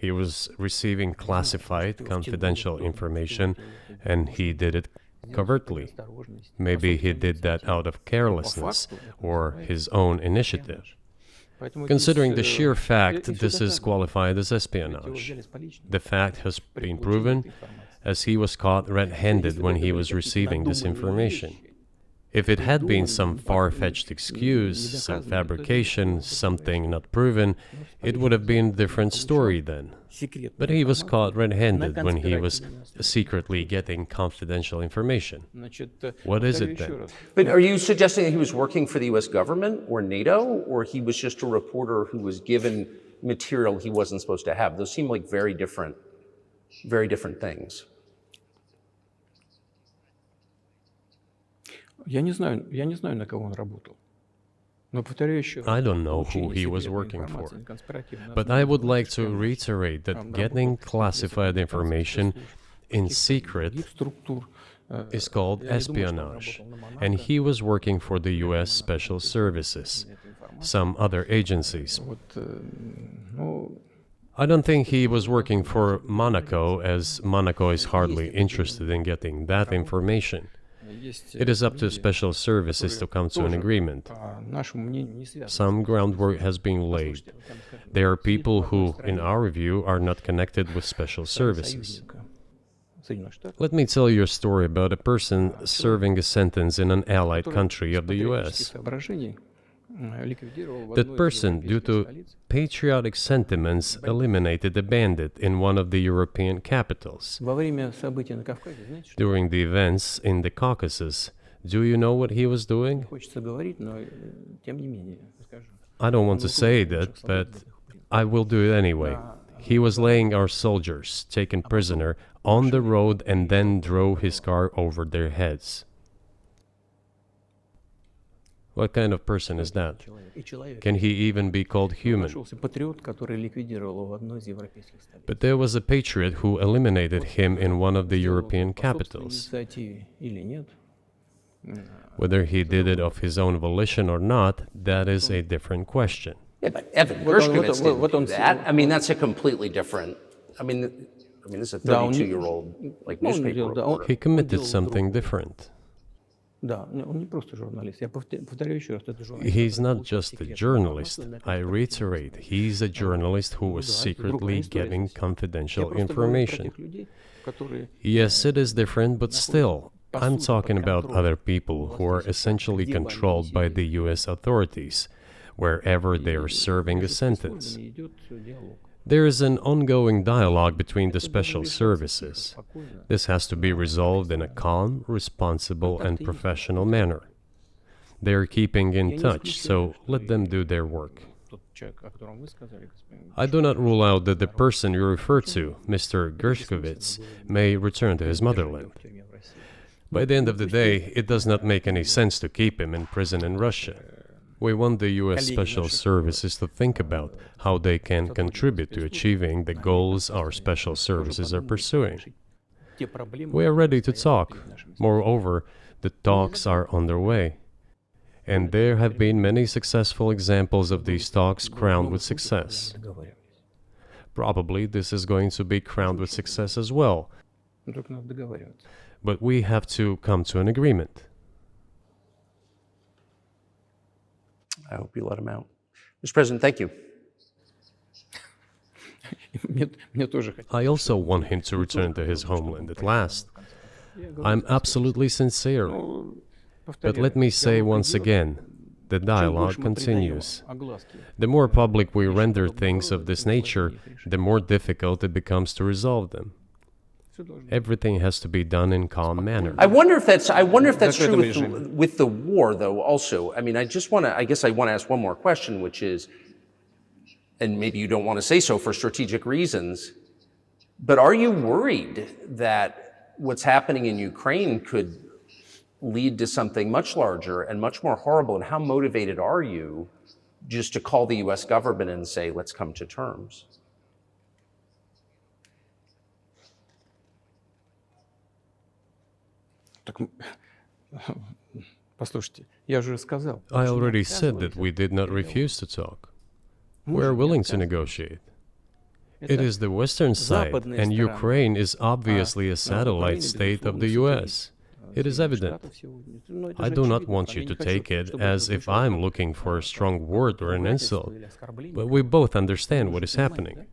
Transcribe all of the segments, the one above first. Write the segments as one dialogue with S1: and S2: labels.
S1: He was receiving classified, confidential information, and he did it covertly. Maybe he did that out of carelessness or his own initiative. Considering the sheer fact, this is qualified as espionage. The fact has been proven, as he was caught red-handed when he was receiving this information. If it had been some far-fetched excuse, some fabrication, something not proven, it would have been a different story then. But he was caught red-handed when he was secretly getting confidential information. What is it then?
S2: But are you suggesting that he was working for the US government or NATO, or he was just a reporter who was given material he wasn't supposed to have? Those seem like very different things.
S3: Я не знаю, на кого он работал. Но повторяю еще раз.
S1: I don't know who he was working for, but I would like to reiterate that getting classified information in secret is called espionage, and he was working for the US Special Services, some other agencies. I don't think he was working for Monaco, as Monaco is hardly interested in getting that information. It is up to special services to come to an agreement. Some groundwork has been laid. There are people who, in our view, are not connected with special services. Let me tell you a story about a person serving a sentence in an allied country of the US. That person, due to patriotic sentiments, eliminated a bandit in one of the European capitals. During the events in the Caucasus, do you know what he was doing? I don't want to say that, but I will do it anyway. He was laying our soldiers, taken prisoner, on the road and then drove his car over their heads. What kind of person is that? Can he even be called human? But there was a patriot who eliminated him in one of the European capitals. Whether he did it of his own volition or not, that is a different question.
S2: Yeah, but Evan Gershkovich didn't do that. I mean, that's a completely different. I mean, this is a 32-year-old newspaper reporter.
S1: He committed something different. He's not just a journalist. I reiterate, he's a journalist who was secretly getting confidential information. Yes, it is different, but still, I'm talking about other people who are essentially controlled by the US authorities, wherever they are serving a sentence. There is an ongoing dialogue between the special services. This has to be resolved in a calm, responsible, and professional manner. They are keeping in touch, so let them do their work. I do not rule out that the person you refer to, Mr. Gershkovich, may return to his motherland. By the end of the day, it does not make any sense to keep him in prison in Russia. We want the US Special Services to think about how they can contribute to achieving the goals our special services are pursuing. We are ready to talk. Moreover, the talks are underway. And there have been many successful examples of these talks crowned with success. Probably this is going to be crowned with success as well. But we have to come to an agreement.
S2: I hope you let him out. Mr. President, thank you.
S1: I also want him to return to his homeland at last. I'm absolutely sincere. But let me say once again, the dialogue continues. The more public we render things of this nature, the more difficult it becomes to resolve them. Everything has to be done in calm manner.
S2: I wonder if that's true with the war, though, also. I mean, I guess I want to ask one more question, which is, and maybe you don't want to say so for strategic reasons, but are you worried that what's happening in Ukraine could lead to something much larger and much more horrible? And how motivated are you just to call the US government and say, let's come to terms?
S1: I already said that we did not refuse to talk. We are willing to negotiate. It is the Western side, and Ukraine is obviously a satellite state of the US. It is evident. I do not want you to take it as if I'm looking for a strong word or an insult, but we both understand what is happening.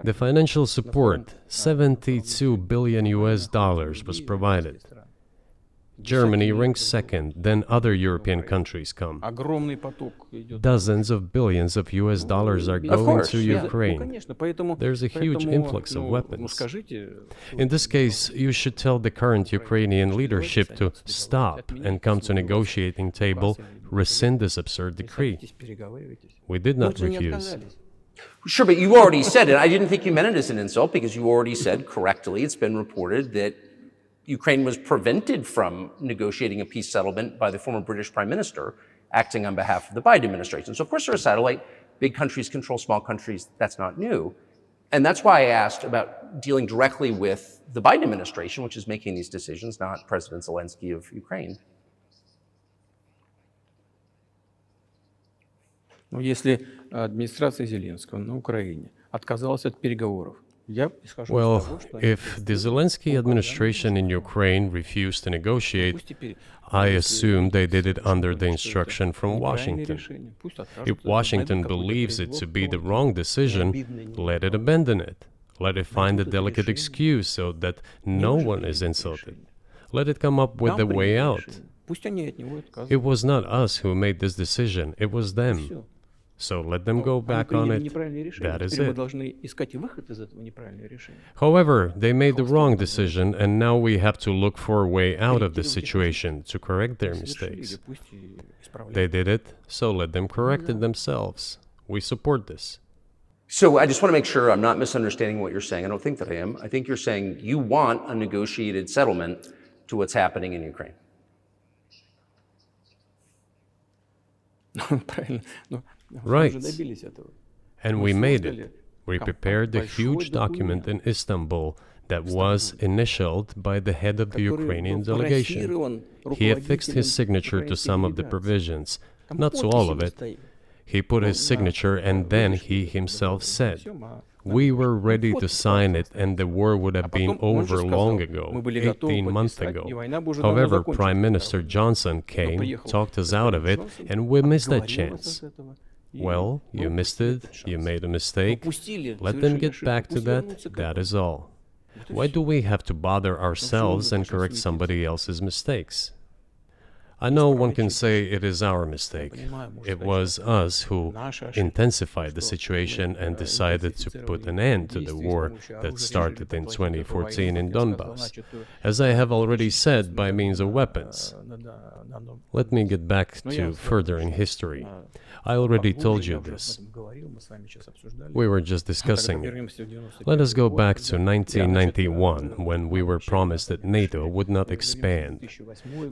S1: The financial support, 72 billion US dollars, was provided. Germany ranks second, then other European countries come. Dozens of billions of US dollars are going to Ukraine. There's a huge influx of weapons. In this case, you should tell the current Ukrainian leadership to stop and come to negotiating table, rescind this absurd decree. We did not refuse.
S2: Sure, but you already said it. I didn't think you meant it as an insult because you already said correctly, it's been reported that Ukraine was prevented from negotiating a peace settlement by the former British Prime Minister acting on behalf of the Biden administration. So of course they're a satellite. Big countries control small countries. That's not new. And that's why I asked about dealing directly with the Biden administration, which is making these decisions, not President Zelensky of Ukraine.
S3: Но если администрация Зеленского на Украине отказалась от переговоров,
S1: well, if the Zelensky administration in Ukraine refused to negotiate, I assume they did it under the instruction from Washington. If Washington believes it to be the wrong decision, let it abandon it. Let it find a delicate excuse so that no one is insulted. Let it come up with a way out. It was not us who made this decision, it was them. So let them go back on it. That is it. However, they made the wrong decision, and now we have to look for a way out of the situation to correct their mistakes. They did it, so let them correct it themselves. We support this.
S2: So I just want to make sure I'm not misunderstanding what you're saying. I don't think that I am. I think you're saying you want a negotiated settlement to what's happening in Ukraine.
S1: Right. And we made it. We prepared a huge document in Istanbul that was initialed by the head of the Ukrainian delegation. He affixed his signature to some of the provisions, not to all of it. He put his signature and then he himself said, "We were ready to sign it and the war would have been over long ago, 18 months ago. However, Prime Minister Johnson came, talked us out of it, and we missed that chance." Well, you missed it, you made a mistake. Let them get back to that, that is all. Why do we have to bother ourselves and correct somebody else's mistakes? I know one can say it is our mistake. It was us who intensified the situation and decided to put an end to the war that started in 2014 in Donbass, as I have already said, by means of weapons. Let me get back to furthering history. I already told you this. We were just discussing it. Let us go back to 1991, when we were promised that NATO would not expand,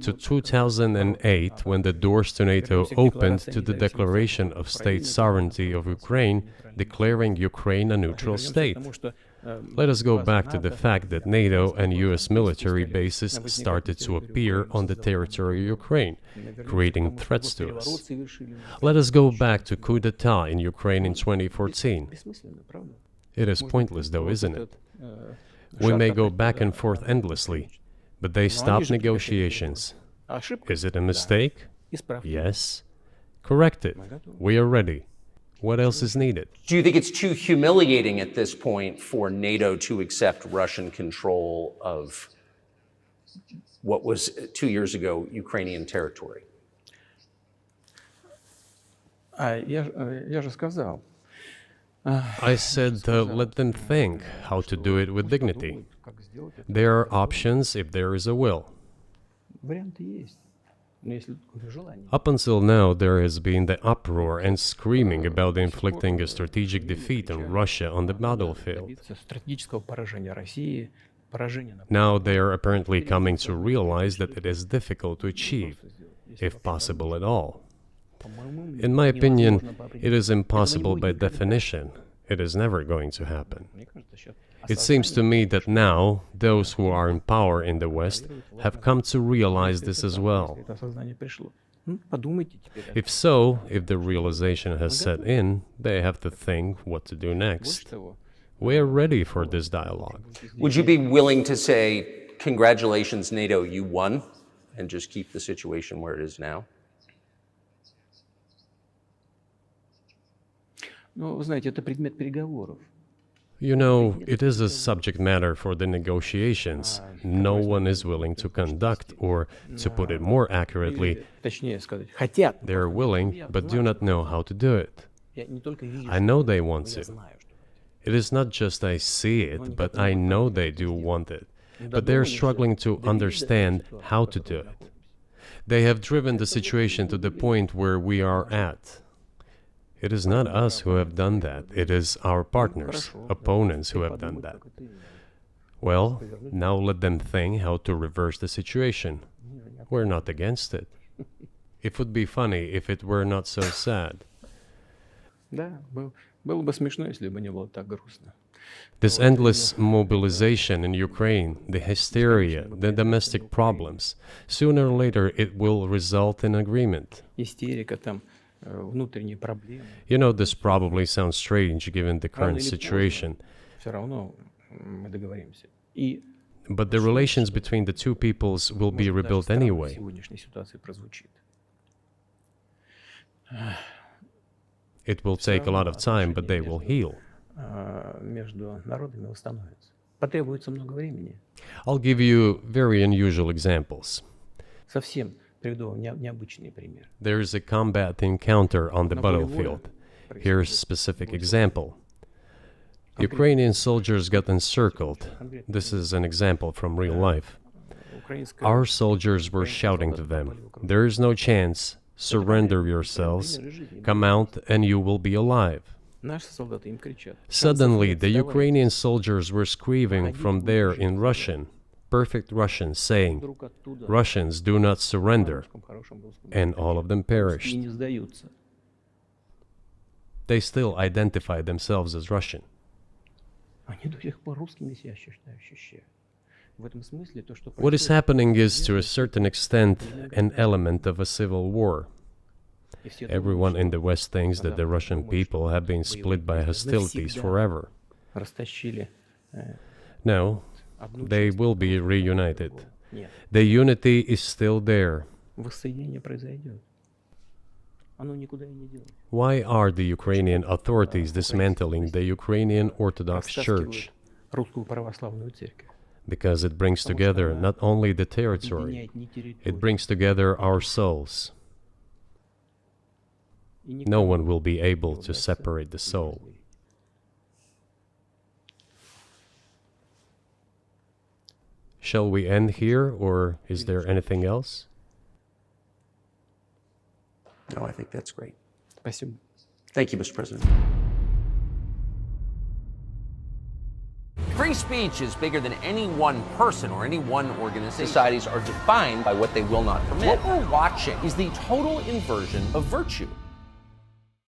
S1: to 2008, when the doors to NATO opened to the declaration of state sovereignty of Ukraine, declaring Ukraine a neutral state. Let us go back to the fact that NATO and US military bases started to appear on the territory of Ukraine, creating threats to us. Let us go back to coup d'etat in Ukraine in 2014. It is pointless though, isn't it? We may go back and forth endlessly, but they stopped negotiations. Is it a mistake? Yes. Correct it. We are ready. What else is needed?
S2: Do you think it's too humiliating at this point for NATO to accept Russian control of what was 2 years ago Ukrainian territory?
S3: Я же сказал.
S1: I said, let them think how to do it with dignity. There are options if there is a will.
S3: Варианты есть.
S1: Up until now, there has been the uproar and screaming about inflicting a strategic defeat on Russia on the battlefield. Now they are apparently coming to realize that it is difficult to achieve, if possible at all. In my opinion, it is impossible by definition. It is never going to happen. It seems to me that now, those who are in power in the West have come to realize this as well.
S3: Подумайте теперь.
S1: If so, if the realization has set in, they have to think what to do
S3: Больше
S1: next.
S3: того,
S1: We are ready for this dialogue.
S2: Would you be willing to say, congratulations, NATO, you won, and just keep the situation where it is now?
S3: ну, вы знаете, это предмет переговоров.
S1: You know, it is a subject matter for the negotiations. No one is willing to conduct, or, to put it more accurately,
S3: Точнее сказать, хотят.
S1: they are willing but do not know how to do it.
S3: Я не только вижу,
S1: I know they want
S3: я
S1: to.
S3: знаю, что
S1: It is not just I see it, but I know they do want it. But they are struggling to understand how to do it. They have driven the situation to the point where we are at. It is not us who have done that. It is our partners, opponents who have done that. Well, now let them think how to reverse the situation. We're not against it. It would be funny if it were not so sad.
S3: Да, было бы смешно, если бы не было так грустно.
S1: This endless mobilization in Ukraine, the hysteria, the domestic problems, sooner or later it will result in agreement.
S3: Истерика, там, внутренние проблемы.
S1: You know, this probably sounds strange given the current situation,
S3: Все равно мы договоримся. И
S1: but the relations between the two peoples will be
S3: может, даже
S1: rebuilt
S3: странно в
S1: anyway.
S3: сегодняшней ситуации прозвучит.
S1: It will take a lot of time, but they will heal.
S3: Между народами восстановится. Потребуется много времени.
S1: I'll give you very unusual examples.
S3: Совсем приведу вам необычный пример.
S1: There is a combat encounter on the battlefield. Here's a specific example. Ukrainian soldiers got encircled. This is an example from real life. Our soldiers were shouting to them, "There is no chance. Surrender yourselves. Come out and you will be alive."
S3: Наши солдаты им кричат.
S1: Suddenly, the Ukrainian soldiers were screaming from there in Russian, perfect Russian, saying,
S3: Вдруг оттуда
S1: "Russians, do not surrender."
S3: хорошем русском
S1: And all of them
S3: и
S1: perished.
S3: не сдаются.
S1: They still identified themselves as Russian.
S3: Они до сих пор русскими себя ощущают. В этом смысле то, что
S1: What is happening is, to a certain extent, an element of a civil war. Everyone in the West thinks that the Russian people have been split by hostilities forever.
S3: растащили
S1: No, they will be reunited.
S3: Нет,
S1: The unity is still there.
S3: воссоединение произойдет. Оно никуда и не делось.
S1: Why are the Ukrainian authorities dismantling the Ukrainian Orthodox Church?
S3: Растаскивают русскую православную церковь.
S1: Because it brings together not only the territory,
S3: Объединяет не территорию.
S1: it brings together our souls.
S3: И никому
S1: No one will be able
S3: не
S1: to
S3: удастся
S1: separate the
S3: их
S1: soul.
S3: разделить.
S1: Shall we end here, or is there anything else?
S2: No, I think that's great.
S3: Спасибо.
S2: Thank you, Mr. President. Free speech is bigger than any one person or any one organization. Societies are defined by what they will not permit. What we're watching is the total inversion of virtue.